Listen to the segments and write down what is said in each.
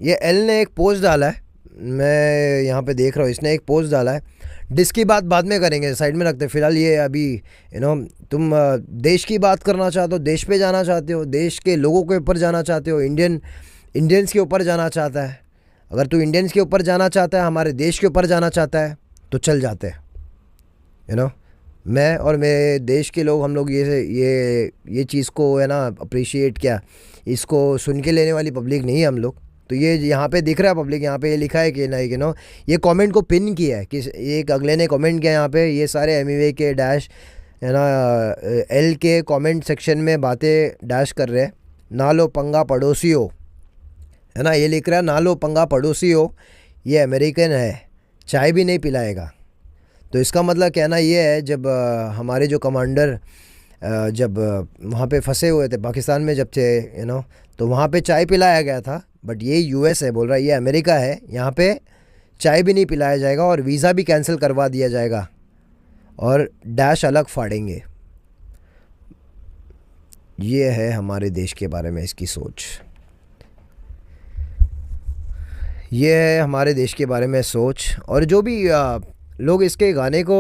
ये एल ने एक पोस्ट डाला है, मैं यहाँ पे देख रहा हूँ, इसने एक पोस्ट डाला है। डिस की बात बाद में करेंगे, साइड में रखते हैं फिलहाल। ये अभी तुम देश की बात करना चाहते हो, देश पे जाना चाहते हो, देश के लोगों के ऊपर जाना चाहते हो, इंडियंस के ऊपर जाना चाहता है। अगर तू इंडियंस के ऊपर जाना चाहता है, हमारे देश के ऊपर जाना चाहता है, तो चल जाते हैं। मैं और मेरे देश के लोग, हम लोग ये चीज़ को अप्रिशिएट, क्या इसको सुन के लेने वाली पब्लिक नहीं है हम लोग। तो ये यहाँ पे दिख रहा है पब्लिक, यहाँ पे ये लिखा है कि नहीं ये कमेंट को पिन किया है कि एक अगले ने कमेंट किया यहाँ पे, ये सारे एमवे के डैश एल के कमेंट सेक्शन में बातें डैश कर रहे हैं। ना लो पंगा पड़ोसी हो, ये लिख रहा है, ना लो पंगा पड़ोसी हो, ये अमेरिकन है, चाय भी नहीं पिलाएगा। तो इसका मतलब कहना ये है, जब हमारे जो कमांडर जब वहाँ पे फंसे हुए थे पाकिस्तान में जब थे तो वहाँ पे चाय पिलाया गया था। बट ये यूएस है, बोल रहा है ये अमेरिका है, यहाँ पे चाय भी नहीं पिलाया जाएगा और वीज़ा भी कैंसिल करवा दिया जाएगा और डैश अलग फाड़ेंगे। ये है हमारे देश के बारे में इसकी सोच, ये है हमारे देश के बारे में सोच। और जो भी लोग इसके गाने को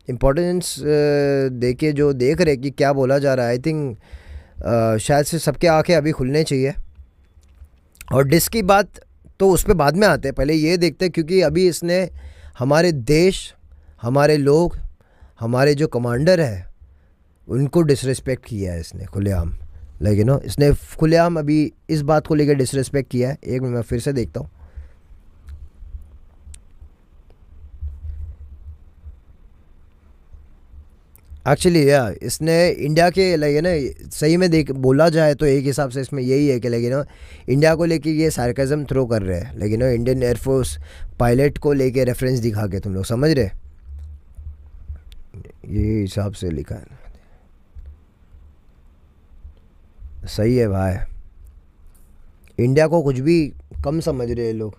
इम्पोर्टेंस दे के जो देख रहे कि क्या बोला जा रहा है, आई थिंक शायद से सबके आंखें अभी खुलने चाहिए। और डिस की बात तो उस पर बाद में आते हैं, पहले ये देखते हैं, क्योंकि अभी इसने हमारे देश, हमारे लोग, हमारे जो कमांडर है उनको डिसरिस्पेक्ट किया है इसने खुलेआम। इसने खुलेआम अभी इस बात को लेकर डिसरिस्पेक्ट किया है। एक मिनट मैं फिर से देखता हूँ। एक्चुअली इसने इंडिया के सही में देख बोला जाए तो एक हिसाब से इसमें यही है कि इंडिया को लेके ये सार्केज़म थ्रो कर रहे हैं, लेकिन इंडियन एयरफोर्स पायलट को लेके रेफरेंस दिखा के, तुम लोग समझ रहे, ये हिसाब से लिखा है। सही है भाई, इंडिया को कुछ भी कम समझ रहे हैं लोग।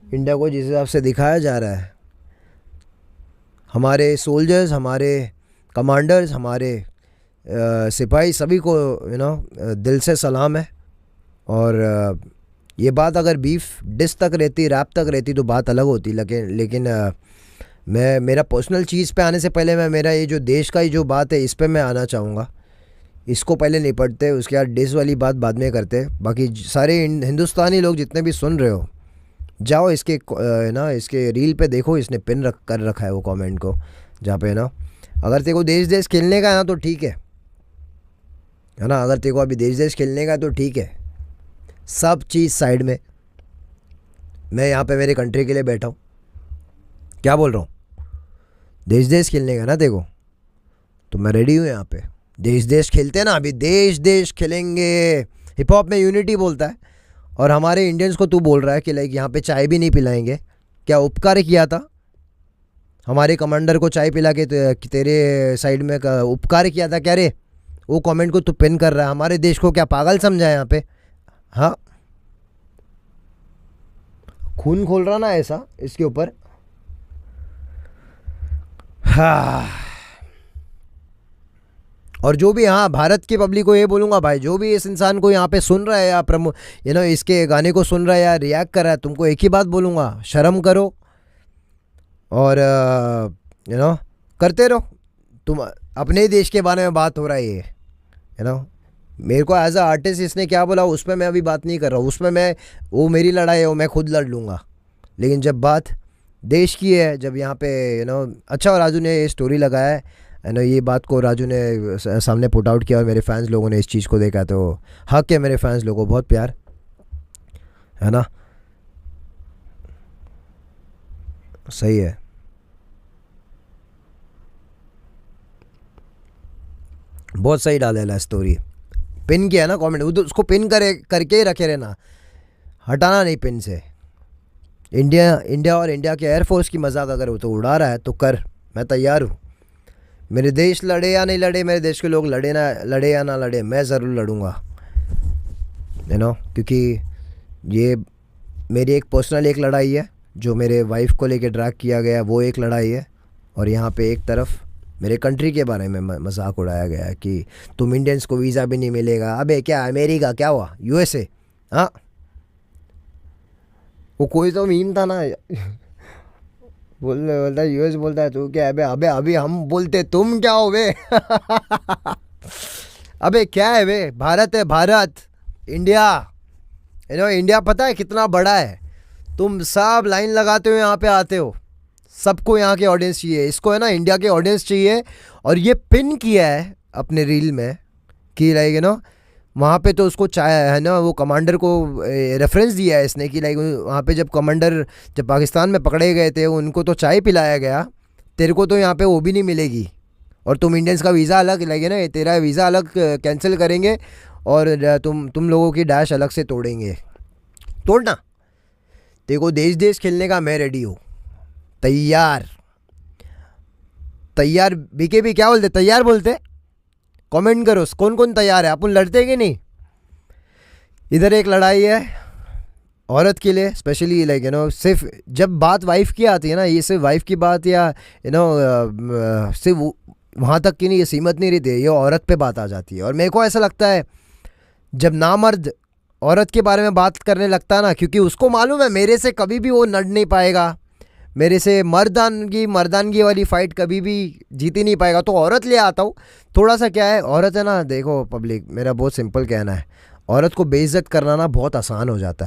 इंडिया को जिस हिसाब से दिखाया जा रहा है, हमारे सोल्जर्स, हमारे कमांडर्स, हमारे सिपाही, सभी को दिल से सलाम है। और ये बात अगर बीफ डिस तक रहती, रैप तक रहती तो बात अलग होती, लेकिन मैं मेरा पर्सनल चीज़ पे आने से पहले मैं मेरा ये जो देश का ही जो बात है इस पे मैं आना चाहूँगा। इसको पहले निपटते, उसके बाद डिस वाली बात बाद में करते। बाकी सारे हिंदुस्तानी लोग जितने भी सुन रहे हो, जाओ इसके इसके रील पे देखो, इसने पिन कर रखा है वो कमेंट को, जहाँ पे अगर तेरे को देश खेलने का है ना तो ठीक है ना, अगर तेरे को अभी देश खेलने का है तो ठीक है, सब चीज़ साइड में। मैं यहाँ पे मेरे कंट्री के लिए बैठा हूँ, क्या बोल रहा हूँ, देश खेलने का ना तेरे को, तो मैं रेडी हूँ यहाँ पे। देश खेलते हैं ना, अभी देश खेलेंगे। हिप हॉप में यूनिटी बोलता है, और हमारे इंडियंस को तू बोल रहा है कि यहाँ पे चाय भी नहीं पिलाएंगे। क्या उपकार किया था हमारे कमांडर को चाय पिला के तेरे साइड में उपकार किया था क्या रे? वो कमेंट को तू पिन कर रहा है। हमारे देश को क्या पागल समझा है यहाँ पे? हाँ, खून खोल रहा ना ऐसा इसके ऊपर। हाँ, और जो भी, हाँ, भारत की पब्लिक को ये बोलूँगा भाई, जो भी इस इंसान को यहाँ पे सुन रहा है या इसके गाने को सुन रहा है या रिएक्ट कर रहा है, तुमको एक ही बात बोलूँगा, शर्म करो और करते रहो। तुम अपने ही देश के बारे में बात हो रहा है ये, मेरे को एज अ आर्टिस्ट इसने क्या बोला उस पर मैं अभी बात नहीं कर रहा हूँ। उसमें वो मेरी लड़ाई है, वो मैं खुद लड़ लूँगा। लेकिन जब बात देश की है, जब यहाँ पे अच्छा, राजू ने ये स्टोरी लगाया है, ये बात को राजू ने सामने पुट आउट किया और मेरे फैंस लोगों ने इस चीज़ को देखा, तो हक है मेरे फैंस लोगों को, बहुत प्यार है ना। सही है, बहुत सही डाला स्टोरी, पिन किया ना कमेंट, उसको पिन करके ही रखे रहना, हटाना नहीं पिन से। इंडिया और इंडिया के एयरफोर्स की मजाक अगर वो तो उड़ा रहा है तो कर, मैं तैयार हूँ। मेरे देश लड़े या नहीं लड़े, मेरे देश के लोग लड़े या ना लड़े, मैं ज़रूर लड़ूँगा, क्योंकि ये मेरी एक पर्सनल एक लड़ाई है, जो मेरे वाइफ को लेके ड्रैग किया गया, वो एक लड़ाई है। और यहाँ पे एक तरफ मेरे कंट्री के बारे में मजाक उड़ाया गया कि तुम इंडियंस को वीज़ा भी नहीं मिलेगा। अबे क्या अमेरिका, क्या हुआ, यूएसए? हाँ, वो कोई तो मीम था ना, बोलता यूएस बोलता है तू क्या है बे, अबे अभी हम बोलते तुम क्या हो बे। अबे क्या है बे, भारत है भारत, इंडिया। इंडिया पता है कितना बड़ा है। तुम सब लाइन लगाते हो यहाँ पे आते हो, सबको यहाँ के ऑडियंस चाहिए, इसको है ना इंडिया के ऑडियंस चाहिए। और ये पिन किया है अपने रील में कि लाइक वहाँ पे तो उसको चाय है ना, वो कमांडर को रेफरेंस दिया है इसने कि लाइक वहाँ पे जब कमांडर जब पाकिस्तान में पकड़े गए थे उनको तो चाय पिलाया गया, तेरे को तो यहाँ पे वो भी नहीं मिलेगी। और तुम इंडियंस का वीज़ा अलग लगे ना, तेरा वीज़ा अलग कैंसिल करेंगे और तुम लोगों की डैश अलग से तोड़ेंगे। तोड़ना, तेरे को देश देश खेलने का मैं रेडी हूँ, तैयार। तैयार बीकेबी क्या बोलते, तैयार बोलते, कमेंट करो कौन कौन तैयार है, अपन लड़ते कि नहीं। इधर एक लड़ाई है औरत के लिए स्पेशली, लाइक सिर्फ जब बात वाइफ की आती है ना, ये सिर्फ वाइफ की बात या सिर्फ वहाँ तक की नहीं, ये सीमित नहीं रहती है, ये औरत पे बात आ जाती है। और मेरे को ऐसा लगता है जब नामर्द औरत के बारे में बात करने लगता है ना, क्योंकि उसको मालूम है मेरे से कभी भी वो लड़ नहीं पाएगा, मेरे से मर्दानगी वाली फ़ाइट कभी भी जीत ही नहीं पाएगा, तो औरत ले आता हूँ। थोड़ा सा क्या है, औरत है ना, देखो पब्लिक, मेरा बहुत सिंपल कहना है, औरत को बेइज्जत करना ना बहुत आसान हो जाता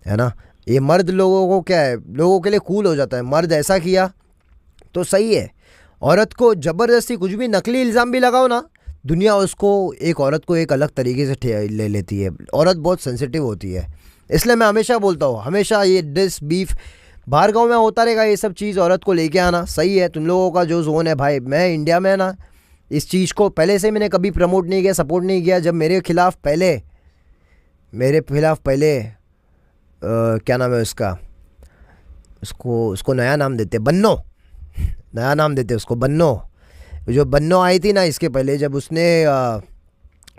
है ना। ये मर्द लोगों को क्या है, लोगों के लिए कूल हो जाता है, मर्द ऐसा किया तो सही है। औरत को ज़बरदस्ती कुछ भी नकली इल्ज़ाम भी लगाओ ना, दुनिया उसको, एक औरत को एक अलग तरीके से ले लेती है। औरत बहुत सेंसिटिव होती है, इसलिए मैं हमेशा बोलता हूँ, हमेशा ये डिस बीफ बाहर गाँव में होता रहेगा, ये सब चीज़ औरत को लेके आना सही है। तुम लोगों का जो जोन है भाई, मैं इंडिया में ना इस चीज़ को पहले से मैंने कभी प्रमोट नहीं किया, सपोर्ट नहीं किया। जब मेरे खिलाफ पहले क्या नाम है उसका, उसको नया नाम देते बन्नो, नया नाम देते उसको बन्नो। जो बन्नो आई थी ना इसके पहले, जब उसने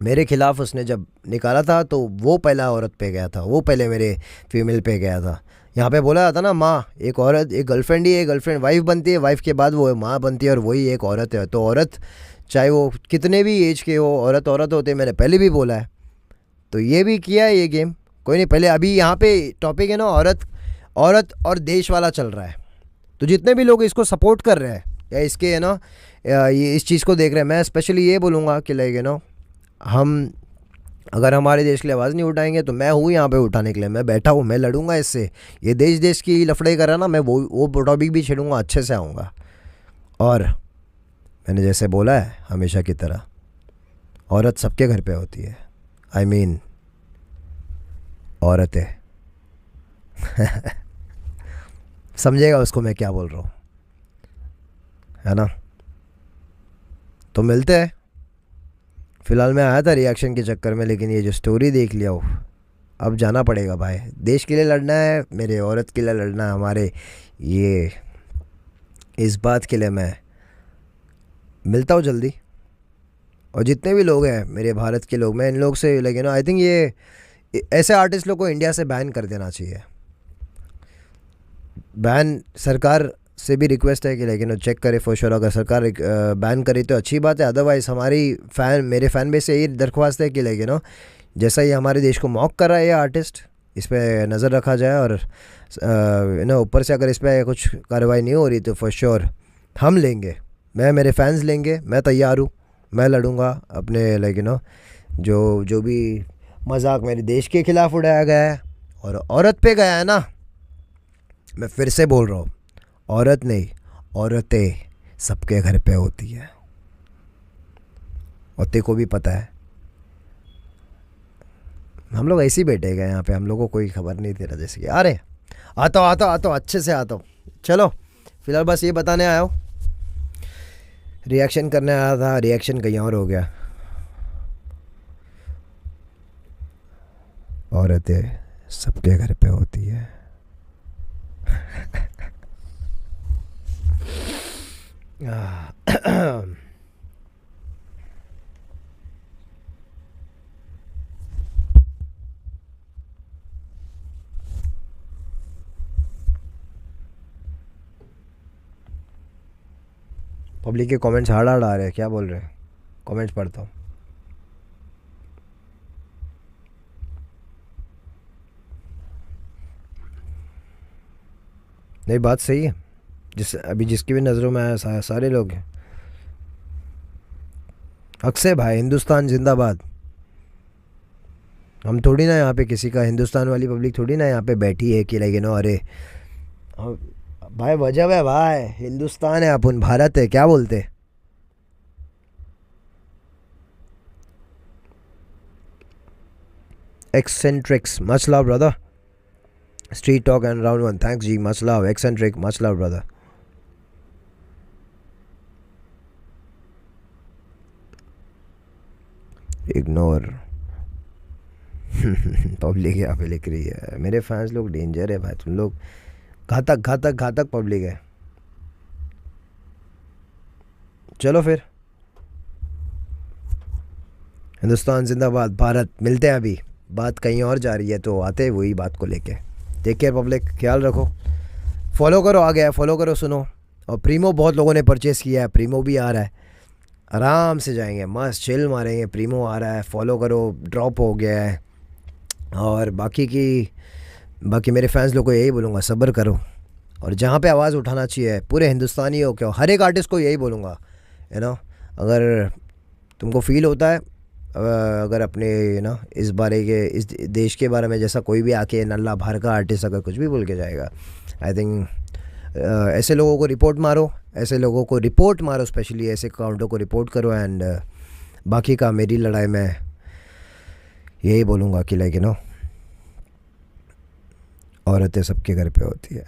मेरे खिलाफ उसने जब निकाला था, तो वो पहला औरत पे गया था, वो पहले मेरे फीमेल पे गया था। यहाँ पे बोला जाता ना, माँ एक औरत, एक गर्लफ्रेंड ही है, गर्लफ्रेंड वाइफ बनती है, वाइफ के बाद वो माँ बनती है, और वही एक औरत है। तो औरत चाहे वो कितने भी एज के हो, औरत औरत होते हैं, मैंने पहले भी बोला है। तो ये भी किया है ये गेम, कोई नहीं। पहले अभी यहाँ पे टॉपिक है ना औरत और देश वाला चल रहा है, तो जितने भी लोग इसको सपोर्ट कर रहे हैं या इसके ये इस चीज़ को देख रहे हैं, मैं स्पेशली ये बोलूँगा कि लाइक हम अगर हमारे देश के लिए आवाज़ नहीं उठाएंगे, तो मैं हूँ यहाँ पे उठाने के लिए, मैं बैठा हूँ, मैं लड़ूंगा इससे। ये देश की लफड़े कर रहा ना, मैं वो टॉपिक भी छेड़ूंगा, अच्छे से आऊँगा। और मैंने जैसे बोला है हमेशा की तरह, औरत सबके घर पे होती है, आई मीन औरत है। समझेगा उसको मैं क्या बोल रहा हूँ, है ना। तो मिलते हैं। फ़िलहाल मैं आया था रिएक्शन के चक्कर में, लेकिन ये जो स्टोरी देख लिया हो, अब जाना पड़ेगा भाई। देश के लिए लड़ना है, मेरे औरत के लिए लड़ना है, हमारे ये इस बात के लिए मैं मिलता हूँ जल्दी। और जितने भी लोग हैं मेरे भारत के लोग, मैं इन लोग से लाइक आई थिंक ये ऐसे आर्टिस्ट लोग को इंडिया से बैन कर देना चाहिए। बैन सरकार से भी रिक्वेस्ट है कि लेकिन चेक करे फॉर श्योर, अगर सरकार बैन करे तो अच्छी बात है, अदरवाइज़ हमारी मेरे फ़ैन बेस से यही दरख्वास्त है कि लेकिन जैसा ही हमारे देश को मॉक कर रहा है ये आर्टिस्ट, इस पर नज़र रखा जाए। और ऊपर से अगर इस पर कुछ कार्रवाई नहीं हो रही तो फॉर श्योर हम लेंगे, मेरे फैंस लेंगे, मैं तैयार हूँ, मैं लड़ूंगा अपने लाइक जो भी मजाक मेरे देश के ख़िलाफ़ उड़ाया गया है और औरत पे गया है ना, मैं फिर से बोल रहा हूँ, औरत नहीं, औरतें सबके घर पे होती है, और तेरे को भी पता है। हम लोग ऐसे ही बैठे गए यहाँ पे, हम लोगों को कोई खबर नहीं दे रहा, जैसे कि अरे आता हूँ अच्छे से आता हूँ। चलो फिलहाल बस ये बताने आया हूँ, रिएक्शन करने आया था, रिएक्शन कहीं और हो गया। औरतें सबके घर पे होती है। पब्लिक के कमेंट्स हार्ड आ रहे हैं, क्या बोल रहे हैं, कमेंट्स पढ़ता हूँ। नहीं, बात सही है। अभी जिसकी भी नज़रों में आया सारे लोग हैं। अक्षय भाई, हिंदुस्तान जिंदाबाद। हम थोड़ी ना यहाँ पे किसी का, हिंदुस्तान वाली पब्लिक थोड़ी ना यहाँ पे बैठी है कि लाइक अरे भाई वजब है भाई, हिंदुस्तान है, अपन भारत है, क्या बोलते। Eccentrics, much love brother. Street talk and round one, thanks जी, much love eccentric, much love brother. Ignore. Public यहाँ पे लिख रही है, मेरे फैंस लोग डेंजर है भाई, तुम लोग घातक घातक घातक पब्लिक है। चलो फिर, हिंदुस्तान जिंदाबाद, भारत, मिलते हैं। अभी बात कहीं और जा रही है तो आते हैं वही बात को लेके। टेक केयर पब्लिक, ख्याल रखो, फॉलो करो, आ गया है, फॉलो करो, सुनो। और प्रीमो बहुत लोगों ने परचेस किया है, प्रीमो भी आ रहा है, आराम से जाएंगे, मस्त चिल मारेंगे, प्रीमो आ रहा है, फॉलो करो, ड्रॉप हो गया है। और बाकी मेरे फैंस लोग को यही बोलूँगा, सब्र करो, और जहाँ पे आवाज़ उठाना चाहिए पूरे हिंदुस्तानी हो क्या, हर एक आर्टिस्ट को यही बोलूँगा, अगर तुमको फील होता है, अगर अपने इस बारे के, इस देश के बारे में, जैसा कोई भी आके नल्ला भार का आर्टिस्ट अगर कुछ भी बोल के जाएगा, आई थिंक ऐसे लोगों को रिपोर्ट मारो, ऐसे लोगों को रिपोर्ट मारो, स्पेशली ऐसे अकाउंटों को रिपोर्ट करो। एंड बाकी का मेरी लड़ाई में यही बोलूँगा कि लाइक औरतें सबके घर पे होती है।